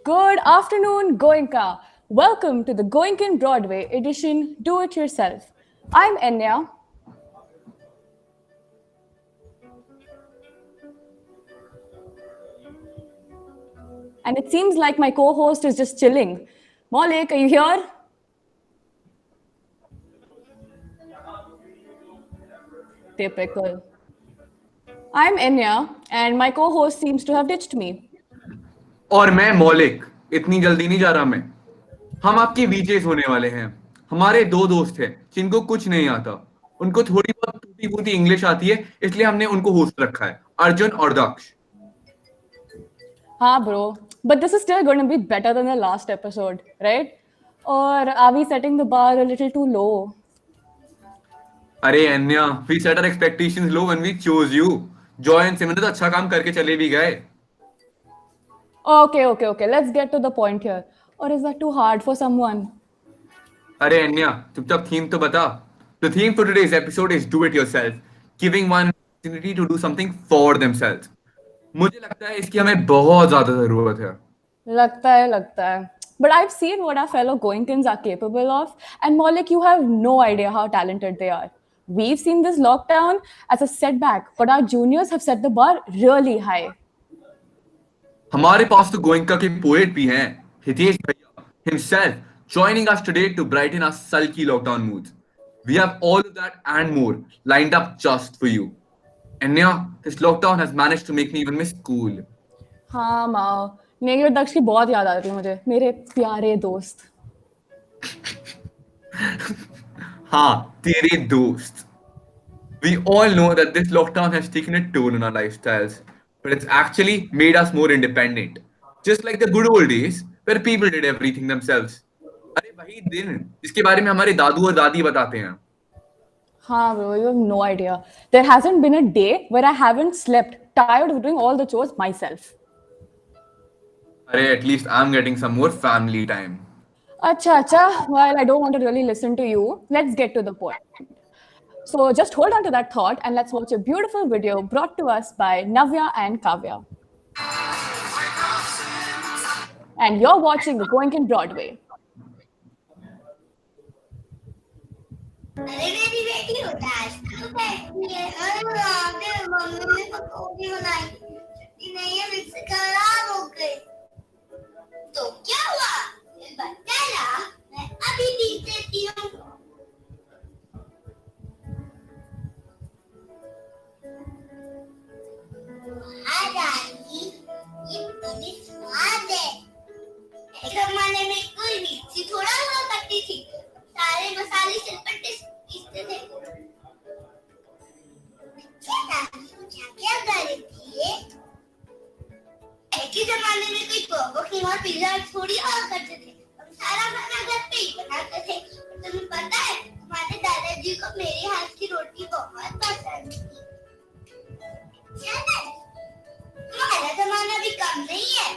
Good afternoon, Goenka. Welcome to the Goenkan Broadway edition Do It Yourself. I'm Enya. And it seems like my co-host is just chilling. Maulik, are you here? Typical. I'm Enya, and my co-host seems to have ditched me. और मैं मौलिक इतनी जल्दी नहीं जा रहा मैं। हम आपके वीजेस होने वाले हैं। हमारे दो दोस्त हैं जिनको कुछ नहीं आता। उनको थोड़ी बहुत टूटी फूटी इंग्लिश आती है, इसलिए हमने उनको होस्ट रखा है, अर्जुन और दक्ष। हाँ, bro. But this is still going to be better than the last episode, right? Or are we setting the bar a little too low? अरे Anya, we set our expectations low when we chose you. Joy and Simran तो अच्छा काम करके चले भी गए। Okay. Let's get to the point here. Or is that too hard for someone? अरे अन्या, चुपचाप थीम तो बता। The theme for today's episode is do it yourself, giving one opportunity to do something for themselves. मुझे लगता है इसकी हमें बहुत ज्यादा जरूरत है। लगता है. But I've seen what our fellow Goenkans are capable of, and Maulik, you have no idea how talented they are. We've seen this lockdown as a setback, but our juniors have set the bar really high. हमारे पास तो गोयंका के poet भी हैं, हितेश भैया himself joining us today to brighten our sulky lockdown moods. We have all of that and more lined up just for you. And yeah, this lockdown has managed to make me even miss school. हाँ माओ, नेगी और दक्ष की बहुत याद आ रही है मुझे, मेरे प्यारे दोस्त. हाँ, तेरे दोस्त. We all know that this lockdown has taken a toll on our lifestyles, but it's actually made us more independent. Just like the good old days where people did everything themselves. अरे वही दिन जिसके बारे में हमारे दादू और दादी बताते हैं. हाँ bro, you have no idea. There hasn't been a day where I haven't slept, tired of doing all the chores myself. अरे at least I'm getting some more family time. Acha, while I don't want to really listen to you, let's get to the point. So just hold on to that thought and let's watch a beautiful video brought to us by Navya and Kavya. And you're watching the Goenkan Broadway. अरे मेरी बेटी होता है तो बैठी है। अरे आगे मम्मी ने पकौड़ी बनाई, छुट्टी नहीं है, मिक्स खराब हो गई। तो क्या हुआ? बता ना, मैं अभी पीस देती हूँ। महारानी, ये बड़ी स्वाद है। एक जमाने में कोई मिक्सी थोड़ा हुआ करती थी, सारे मसाले सिलपट्टे पीसते थे। क्या कर रही थी? एक ही जमाने में कोई बर्गर किंग और पिज्जा थोड़ी हुआ करते थे, हम सारा खाना घर पे ही बनाते थे। तुम्हें पता है, हमारे दादाजी को मेरे हाथ की रोटी बहुत पसंद थी। हमारा जमाना भी कम नहीं है,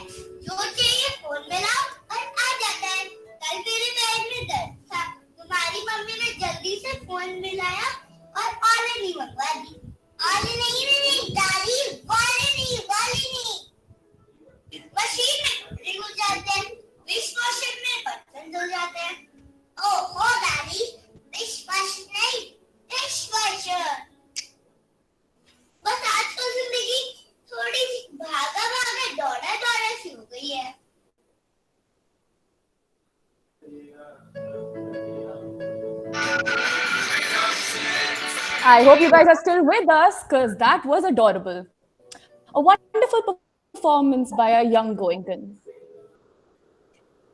जो चाहिए फोन में लाओ और आ जाता है। कल मेरे बैग में दर्द था, तुम्हारी मम्मी ने जल्दी से फोन मिलाया और ऑनलाइन मंगवा दी। ऑनलाइन नहीं दादी, ऑनलाइन नहीं। मशीन में कपड़े धुल जाते हैं, डिश वॉशर में बर्तन धुल जाते हैं। ओहो दादी, डिश वॉशर नहीं, डिश वॉशर। बस आजकल जिंदगी थोड़ी भागा दौड़ा सी हो गई है। I hope you guys are still with us because that was adorable. A wonderful performance by a young Goenkan.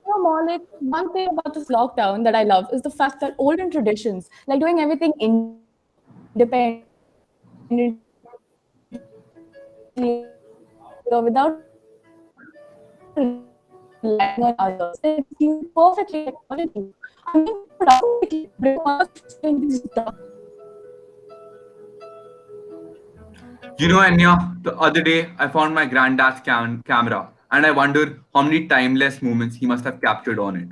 You know, Maulik, one thing about this lockdown that I love is the fact that olden traditions, like doing everything independently without relying on others, it's used perfectly technology. I mean, productively, because You know, Anya, the other day I found my granddad's camera and I wonder how many timeless moments he must have captured on it.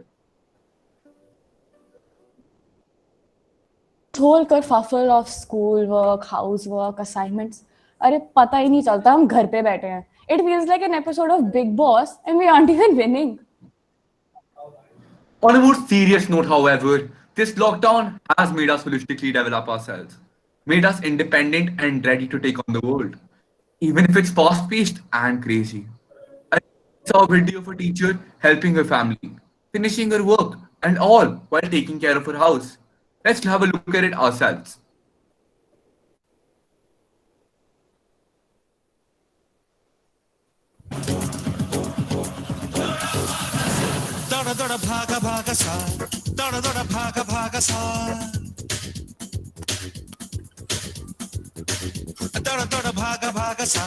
whole kerfuffle of schoolwork, housework, assignments. अरे पता ही नहीं चलता हम घर पे बैठे हैं. It feels like an episode of Big Boss and we aren't even winning. On a more serious note, however, this lockdown has made us holistically develop ourselves, made us independent and ready to take on the world, even if it's fast paced and crazy. I saw a video of a teacher helping her family, finishing her work, and all while taking care of her house. Let's have a look at it ourselves. दौड़ दौड़ भागा भागा सा दौड़ दौड़ भागा भागा सा दौड़ दौड़ भागा भागा सा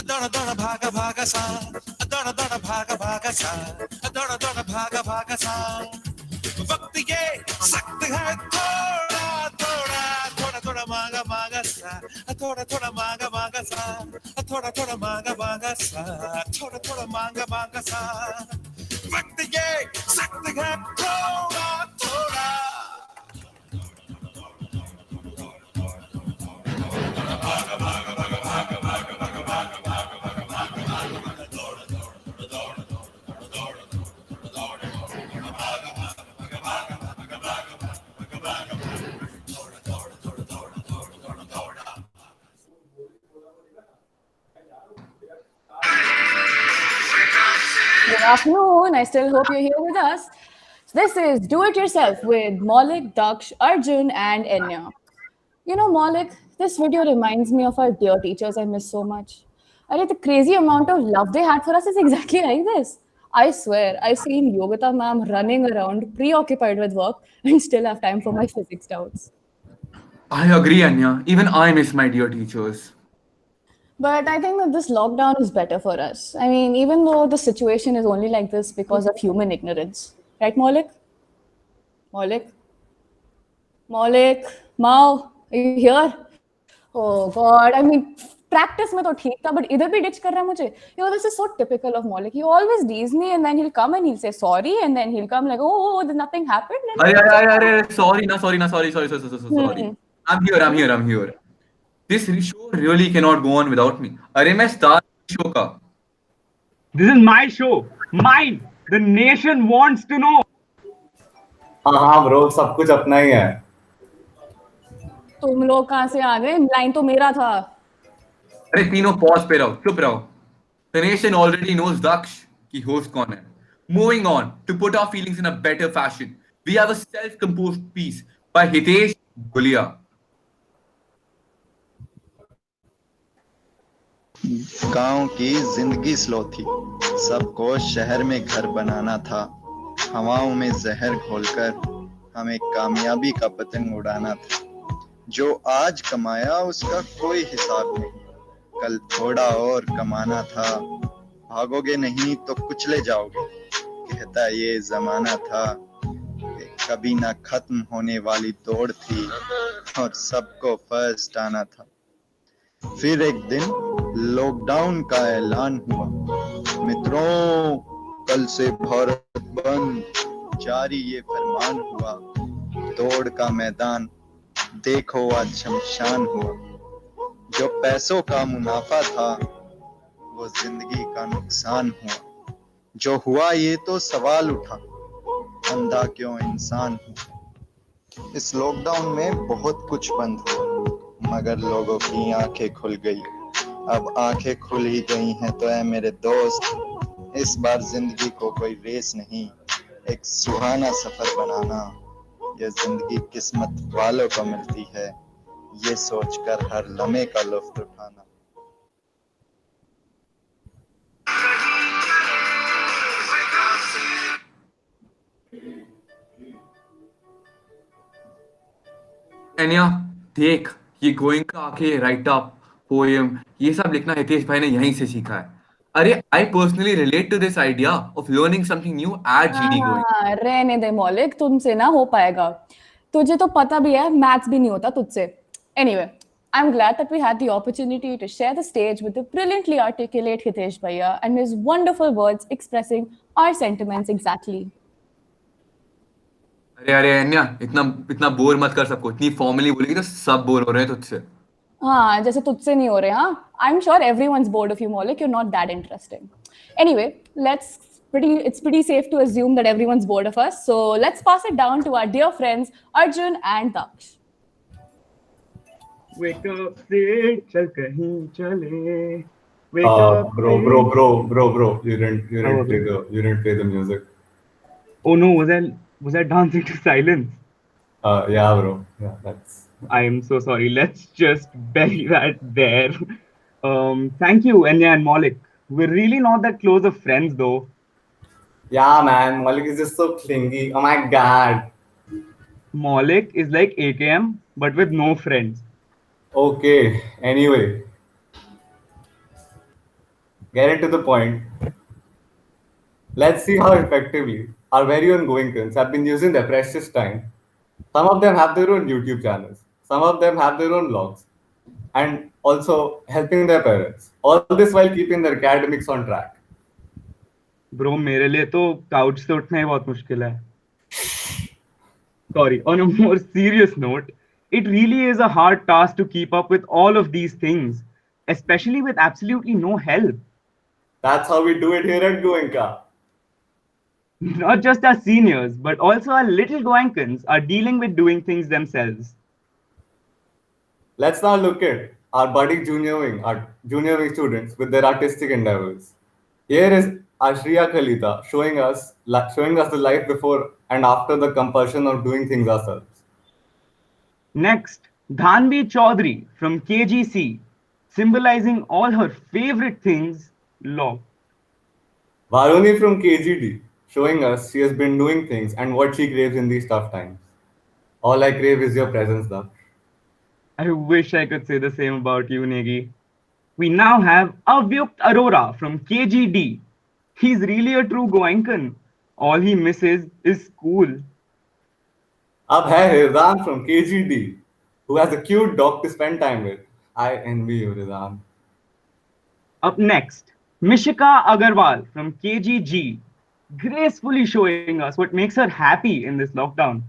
दौड़ दौड़ भागा भागा सा दौड़ दौड़ भागा भागा सा दौड़ दौड़ भागा भागा सा वक्त ये सख्त है थोड़ा थोड़ा थोड़ा थोड़ा मांगा मांगा सा थोड़ा थोड़ा मांगा मांगा सा थोड़ा थोड़ा मांगा मांगा सा थोड़ा थोड़ा मांगा मांगा सा वक्त ये सख्त है थोड़ा थोड़ा Good afternoon. I still hope you're here with us. This is Do It Yourself with Maulik, Daksh, Arjun, and Enya. You know, Maulik, this video reminds me of our dear teachers I miss so much. The crazy amount of love they had for us is exactly like this. I swear, I've seen Yogita ma'am running around, preoccupied with work, and still have time for my physics doubts. I agree, Anya. Even I miss my dear teachers. But I think that this lockdown is better for us. I mean, even though the situation is only like this because of human ignorance. Right, Maulik? Maulik? Maulik? Mao? Are you here? Oh God, I mean, practice में तो ठीक था, but इधर भी ditch कर रहा है मुझे. You know, this is so typical of Maulik. He always leaves me and then he'll come and he'll say sorry and then he'll come like, oh, nothing happened. And Sorry. I'm here. This show really cannot go on without me. अरे मैं star show का. This is my show. Mine. The nation wants to know. हाँ bro सब कुछ अपना ही है. तुम लोग कहाँ से आ गए? लाइन तो मेरा था. अरे तीनों pause पे रहो, चुप रहो. The nation already knows Daksh कि host कौन है. Moving on to put our feelings in a better fashion, we have a self-composed piece by Hitesh Gulia. गांव की जिंदगी स्लो थी, सबको शहर में घर बनाना था, हवाओं में जहर घोलकर हमें कामयाबी का पतंग उड़ाना था। जो आज कमाया उसका कोई हिसाब नहीं, कल थोड़ा और कमाना था, भागोगे नहीं तो कुचले जाओगे, कहता ये जमाना था। कभी ना खत्म होने वाली दौड़ थी और सबको फर्स्ट आना था। फिर एक दिन लॉकडाउन का ऐलान हुआ, मित्रों कल से भारत बंद, जारी ये फरमान हुआ, दौड़ का मैदान देखो आज शमशान हुआ। जो पैसों का मुनाफा था वो जिंदगी का नुकसान हुआ। जो हुआ ये तो सवाल उठा, अंधा क्यों इंसान हुआ। इस लॉकडाउन में बहुत कुछ बंद हुआ, मगर लोगों की आंखें खुल गई। अब आंखें खुल ही गई हैं तो ऐ मेरे दोस्त, इस बार जिंदगी को कोई रेस नहीं, एक सुहाना सफर बनाना। ये जिंदगी किस्मत वालों को मिलती है, ये सोचकर हर लम्हे का लुत्फ उठाना। एनिया देख, ये गोइंका आके राइट अप पोएम ये सब लिखना हितेश भाई ने यहीं से सीखा है। अरे I personally relate to this idea of learning something new at GD going. रहने दे मौलिक, तुमसे ना हो पाएगा, तुझे तो पता भी है मैथ्स भी नहीं होता तुझसे। Anyway, I'm glad that we had the opportunity to share the stage with the brilliantly articulate Hitesh Bhaiya and his wonderful words expressing our sentiments exactly. अरे एनिया इतना बोर मत कर सबको, इतनी फॉर्मली बोलेगी तो सब बोर हो रहे हैं तुझसे। हाँ जैसे तुझसे नहीं हो रहे हाँ I am sure everyone's bored of you Maulik you're not that interesting anyway it's pretty safe to assume that everyone's bored of us so let's pass it down to our dear friends Arjun and Daksh. Wake up, say, चल कहीं चले. Wake up, Bro, say. bro, bro, bro, bro. Oh, okay. You didn't play the music. Oh no, was I dancing to silence? Yeah, bro. Yeah, that's. I am so sorry. Let's just bury that there. Thank you, Enya and Maulik. We're really not that close of friends, though. Yeah, man. Malik is just so clingy. Oh my god. Maulik is like AKM, but with no friends. Okay. Anyway, getting to the point. Let's see how effectively our very own Goenkans have been using their precious time. Some of them have their own YouTube channels. Some of them have their own vlogs. And also helping their parents. All this while keeping their academics on track. Bro, मेरे लिए तो couch से उठना ही बहुत मुश्किल है. Sorry, on a more serious note, it really is a hard task to keep up with all of these things, especially with absolutely no help. That's how we do it here at Goenka. Not just our seniors, but also our little Goenkans are dealing with doing things themselves. Let's now look at our budding our junior wing students with their artistic endeavors. Here is Ashriya Khalita showing us the life before and after the compulsion of doing things ourselves. Next, Dhanvi Chaudhary from KGC, symbolizing all her favorite things, law. Varuni from KGD showing us she has been doing things and what she craves in these tough times. All I crave is your presence, though. I wish I could say the same about you, Negi. We now have Avyukt Arora from KGD. He's really a true Goenkan. All he misses is school. Ab hai Hirdam from KGD, who has a cute dog to spend time with. I envy you, Hirdam. Up next, Mishika Agarwal from KGG, gracefully showing us what makes her happy in this lockdown.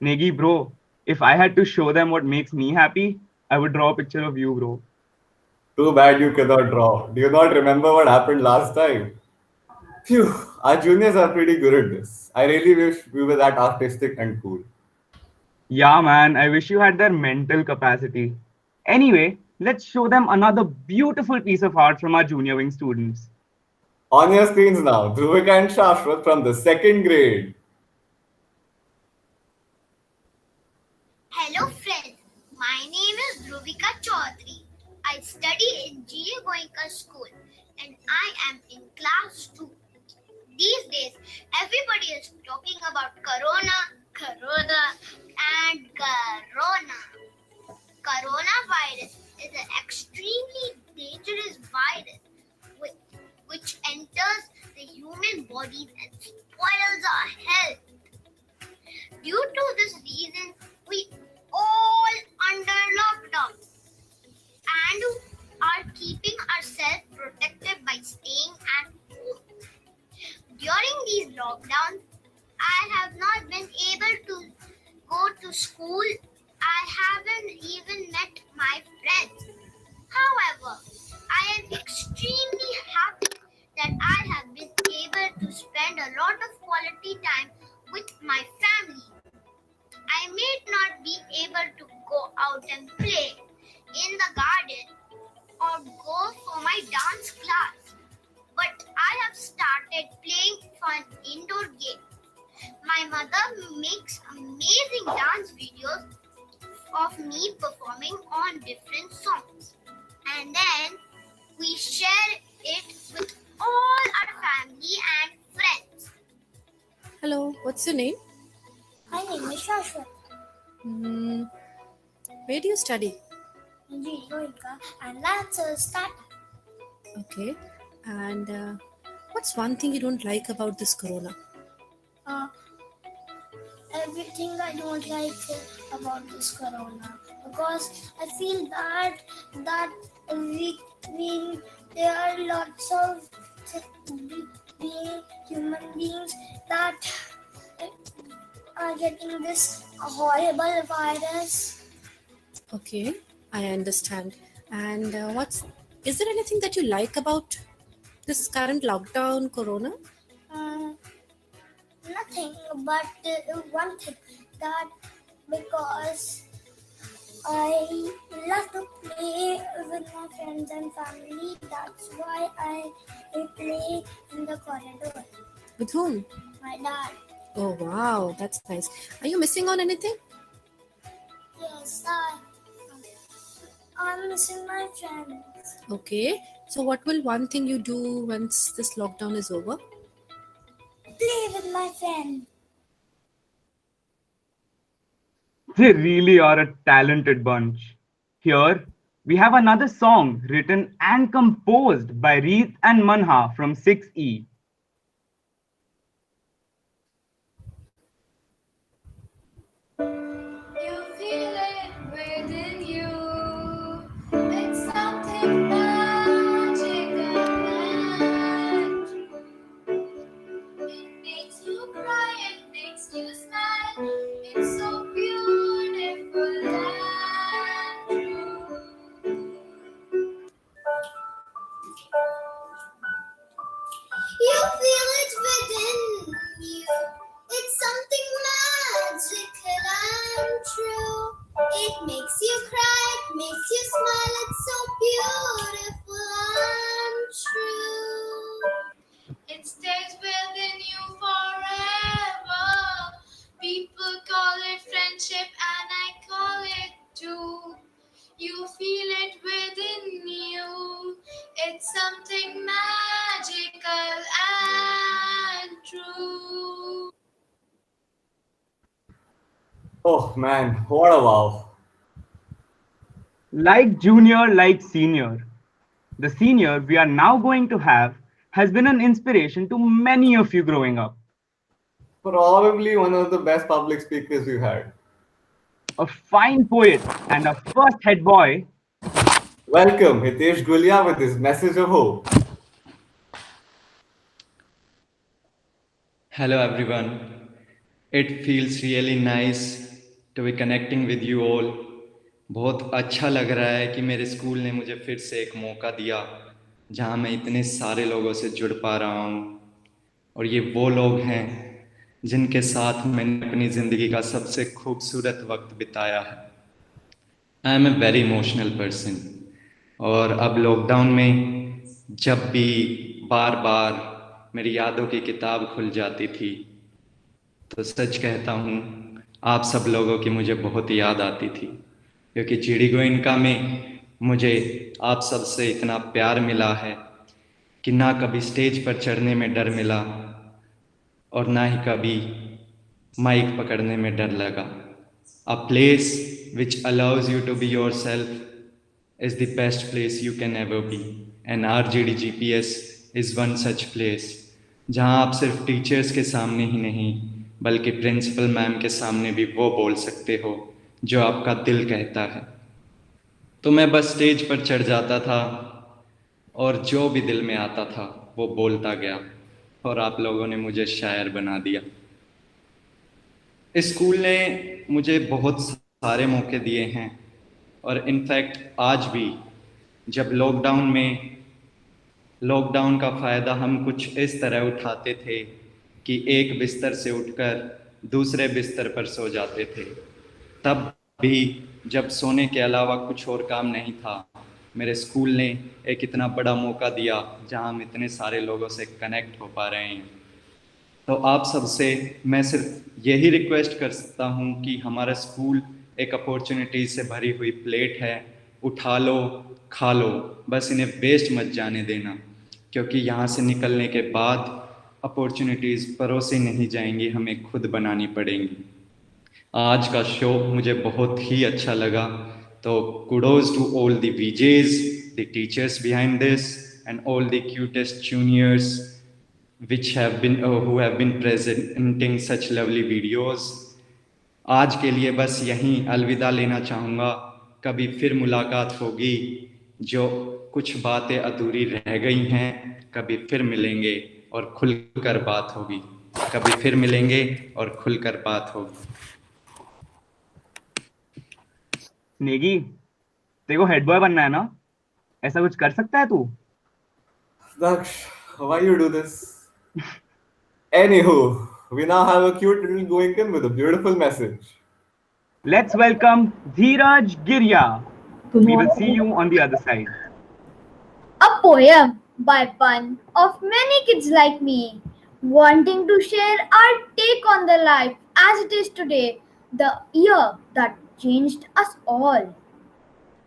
Negi, bro, if I had to show them what makes me happy, I would draw a picture of you, bro. Too bad you cannot draw. Do you not remember what happened last time? Phew, our juniors are pretty good at this. I really wish we were that artistic and cool. Yeah, man, I wish you had their mental capacity. Anyway, let's show them another beautiful piece of art from our junior wing students. On your screens now, Dhruvika and Shashwat from the second grade. Hello friends, my name is Dhruvika Chaudhary. I study in GA Goenka School and I am in class 2. These days, everybody is talking about corona and corona. Coronavirus is an extremely dangerous virus which enters the human bodies and spoils our health. Due to this reason, we all under lockdown and are keeping ourselves protected by staying at home. During these lockdowns, I have not been able to go to school. I haven't even met my friends. However, I am extremely happy that I have been able to spend a lot of quality time with my family. I may not be able to go out and play in the garden or go for my dance class, but I have started playing fun indoor games. My mother makes amazing dance videos of me performing on different songs, and then we share it with all our family and friends. Hello, what's your name? My name is Shashwat. Where do you study? And that's a start. Okay. And what's one thing you don't like about this corona? Everything I don't like about this corona, because I feel that there are lots of human beings that are getting this horrible virus. Okay. I understand. And is there anything that you like about this current lockdown, Corona? Uh, Nothing, but one thing that because I love to play with my friends and family, that's why I play in the corridor. With whom? My dad. Oh, wow, that's nice. Are you missing on anything? Yes, I'm missing my friends. Okay. So, what will one thing you do once this lockdown is over? Play with my friends. They really are a talented bunch. Here, we have another song written and composed by Reeth and Manha from 6E. You feel it within you. It's something magical and true. It makes you cry, it makes you smile. It's so beautiful and true. You feel it within you. It's something magical and true. It makes you cry, it makes you smile. It's so beautiful and true. It stays within you forever. People call it friendship, and I call it too. You feel it within you. It's something magical and true. Oh man, what a wow. Like junior, like senior. The senior we are now going to have has been an inspiration to many of you growing up. Probably one of the best public speakers we've had. A fine poet and a first head boy. Welcome, Hitesh Gulia with his message of hope. Hello everyone. It feels really nice to be connecting with you all. बहुत अच्छा लग रहा है कि मेरे school ने मुझे फिर से एक मौका दिया जहां मैं इतने सारे लोगों से जुड़ पा रहा हूं और ये वो लोग हैं जिनके साथ मैंने अपनी ज़िंदगी का सबसे खूबसूरत वक्त बिताया है. I am a very emotional person और अब लॉकडाउन में जब भी बार बार मेरी यादों की किताब खुल जाती थी तो सच कहता हूँ आप सब लोगों की मुझे बहुत याद आती थी क्योंकि चिड़ी गोइनका में मुझे आप सब से इतना प्यार मिला है कि ना कभी स्टेज पर चढ़ने में डर मिला और ना ही कभी माइक पकड़ने में डर लगा. A place which allows you to be yourself is the best place you can ever be. And RGD GPS is one such place. जहाँ आप सिर्फ टीचर्स के सामने ही नहीं बल्कि प्रिंसिपल मैम के सामने भी वो बोल सकते हो जो आपका दिल कहता है. तो मैं बस स्टेज पर चढ़ जाता था और जो भी दिल में आता था वो बोलता गया और आप लोगों ने मुझे शायर बना दिया. स्कूल ने मुझे बहुत सारे मौके दिए हैं और इनफैक्ट आज भी जब लॉकडाउन का फ़ायदा हम कुछ इस तरह उठाते थे कि एक बिस्तर से उठकर दूसरे बिस्तर पर सो जाते थे. तब भी जब सोने के अलावा कुछ और काम नहीं था मेरे स्कूल ने एक इतना बड़ा मौका दिया जहां हम इतने सारे लोगों से कनेक्ट हो पा रहे हैं. तो आप सबसे मैं सिर्फ यही रिक्वेस्ट कर सकता हूं कि हमारा स्कूल एक अपॉर्चुनिटी से भरी हुई प्लेट है. उठा लो, खा लो, बस इन्हें वेस्ट मत जाने देना क्योंकि यहाँ से निकलने के बाद अपॉर्चुनिटीज़ परोसी नहीं जाएंगी, हमें खुद बनानी पड़ेंगी. आज का शो मुझे बहुत ही अच्छा लगा. तो kudos to all the VJs, the teachers behind this and all the cutest juniors which have been who have been presenting such lovely videos. आज के लिए बस यहीं अलविदा लेना चाहूँगा. कभी फिर मुलाकात होगी. जो कुछ बातें अधूरी रह गई हैं कभी फिर मिलेंगे और खुलकर बात होगी. कभी फिर मिलेंगे और खुलकर बात होगी. Negi, तेरे को हेड बॉय बनना है ना? ऐसा कुछ कर सकता है तू? Daksh, why you do this? Anywho, we now have a cute little Goenkan with a beautiful message. Let's welcome Dheeraj Girya. We will see you on the other side. A poem by one of many kids like me, wanting to share our take on the life as it is today, the year that changed us all.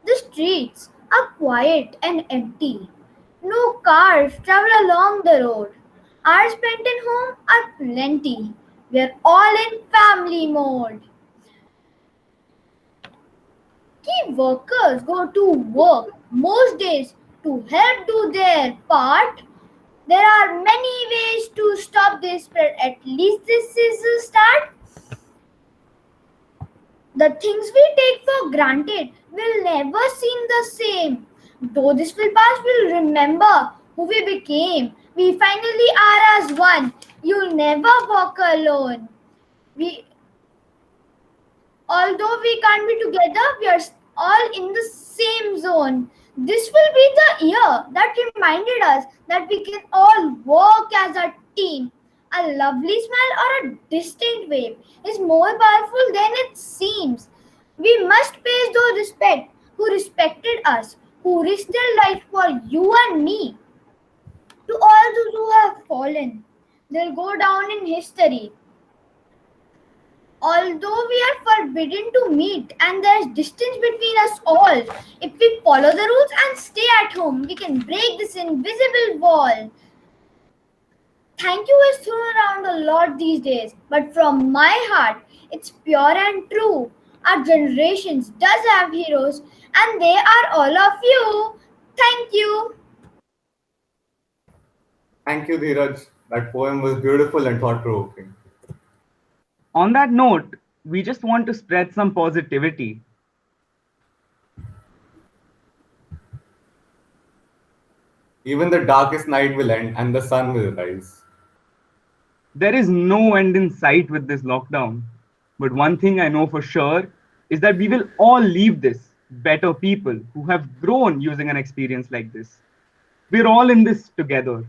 The streets are quiet and empty. No cars travel along the road. Hours spent in home are plenty. We are all in family mode. Key workers go to work most days to help do their part. There are many ways to stop this spread. At least this is a start. The things we take for granted will never seem the same. Though this will pass, we'll remember who we became. We finally are as one. You'll never walk alone. Although we can't be together, we are all in the same zone. This will be the year that reminded us that we can all work as a team. A lovely smile or a distant wave is more powerful than it seems. We must pay those respect who respected us, who risked their life for you and me. To all those who have fallen, they'll go down in history. Although we are forbidden to meet and there is distance between us all, if we follow the rules and stay at home, we can break this invisible wall. Thank you is thrown around a lot these days, but from my heart, it's pure and true. Our generations does have heroes, and they are all of you. Thank you. Thank you, Dheeraj. That poem was beautiful and thought-provoking. On that note, we just want to spread some positivity. Even the darkest night will end and the sun will rise. There is no end in sight with this lockdown. But one thing I know for sure is that we will all leave this better people who have grown using an experience like this. We're all in this together.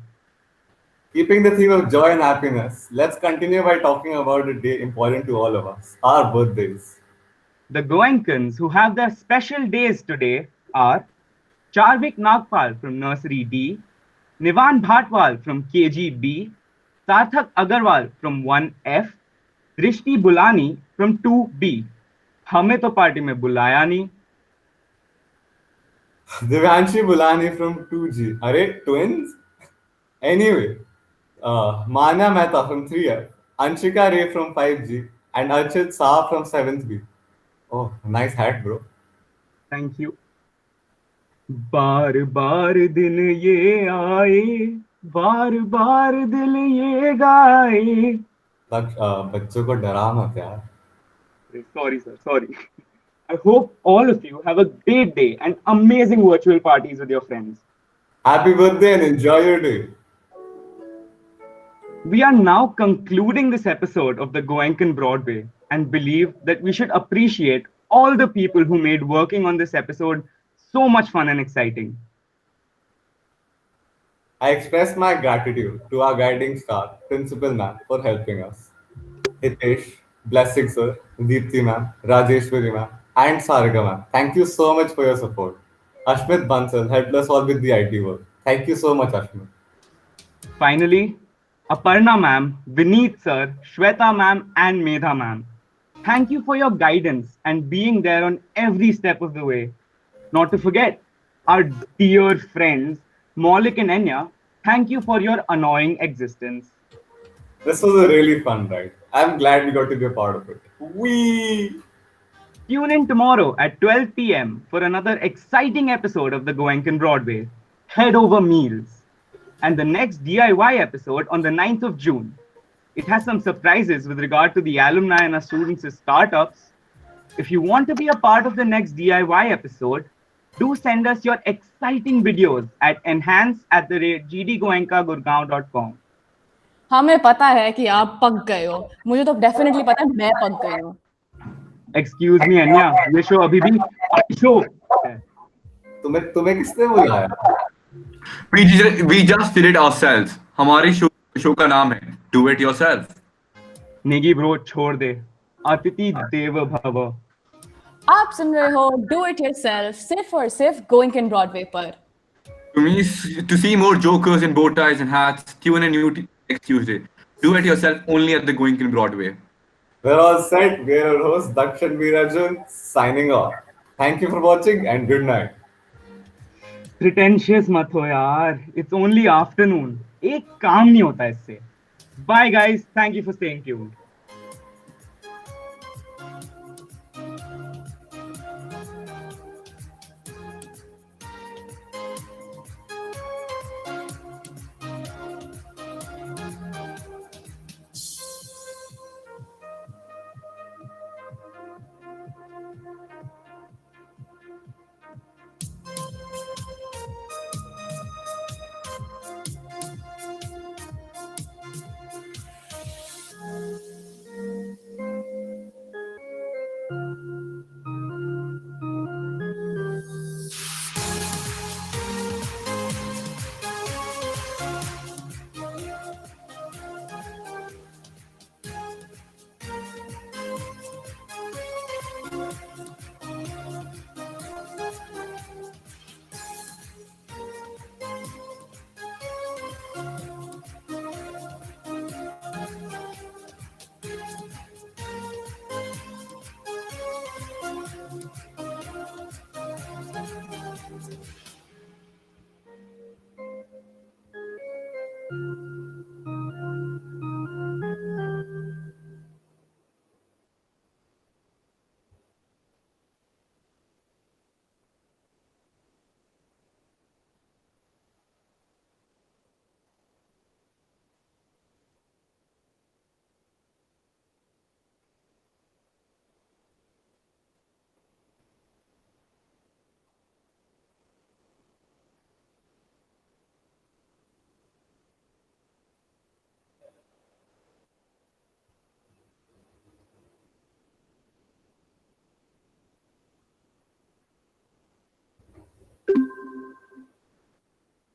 Keeping the theme of joy and happiness, let's continue by talking about a day important to all of us, our birthdays. The Goenkans who have their special days today are Charvik Nagpal from Nursery D, Nivan Bhatwal from KGB, Sarthak Agarwal from 1F, Drishti Bulani from 2B. हमें तो party में बुलाया नहीं. Divyanshi Bulani from 2G. Are twins? Anyway, Manya Mehta from 3F, Anshika Ray from 5G, and Archit Saab from 7th B. Oh, nice hat, bro. Thank you. बार बार दिन ये आए, बार बार दिल ये गाए. बच्चों को डरा मत यार. Sorry, sir. Sorry. I hope all of you have a great day and amazing virtual parties with your friends. Happy birthday and enjoy your day. We are now concluding this episode of the Goenkan Broadway and believe that we should appreciate all the people who made working on this episode so much fun and exciting. I express my gratitude to our guiding star, Principal Ma'am, for helping us. Hitesh, Blessing Sir, Deepthi Ma'am, Rajeshwari Ma'am, and Sarika Ma'am, thank you so much for your support. Ashmit Bansal helped us all with the IT work. Thank you so much, Ashmit. Finally, Aparna Ma'am, Vineet Sir, Shweta Ma'am, and Medha Ma'am. Thank you for your guidance and being there on every step of the way. Not to forget, our dear friends, Maulik and Enya, thank you for your annoying existence. This was a really fun ride. I'm glad we got to be a part of it. Whee! Tune in tomorrow at 12 p.m. for another exciting episode of the Goenkan Broadway, Head Over Meals, and the next DIY episode on the 9th of June. It has some surprises with regard to the alumni and our students' startups. If you want to be a part of the next DIY episode, do send us your exciting videos at enhance@gdgoenkagurgaon.com. हमें पता है कि आप पक गए हो. मुझे तो डेफिनेटली पता है मैं पक गई हूँ. Excuse me, Anya. ये शो अभी भी शो है. तुम्हें किसने बुलाया? We just did it ourselves. हमारी शो का नाम है Do It Yourself. Negi bro छोड़ दे, अतिथि देव भव। आप सुन रहे हो Do It Yourself सिर्फ और सिर्फ Goenkan Broadway पर। To see more jokers in bow ties and hats, tune in next Tuesday. Do It Yourself only at the Goenkan Broadway. We're all set. We're your host Dakshan Veerajan signing off. Thank you for watching and good night. Pretentious मत हो यार, it's only afternoon, एक काम नहीं होता इससे। Bye guys, thank you for staying tuned.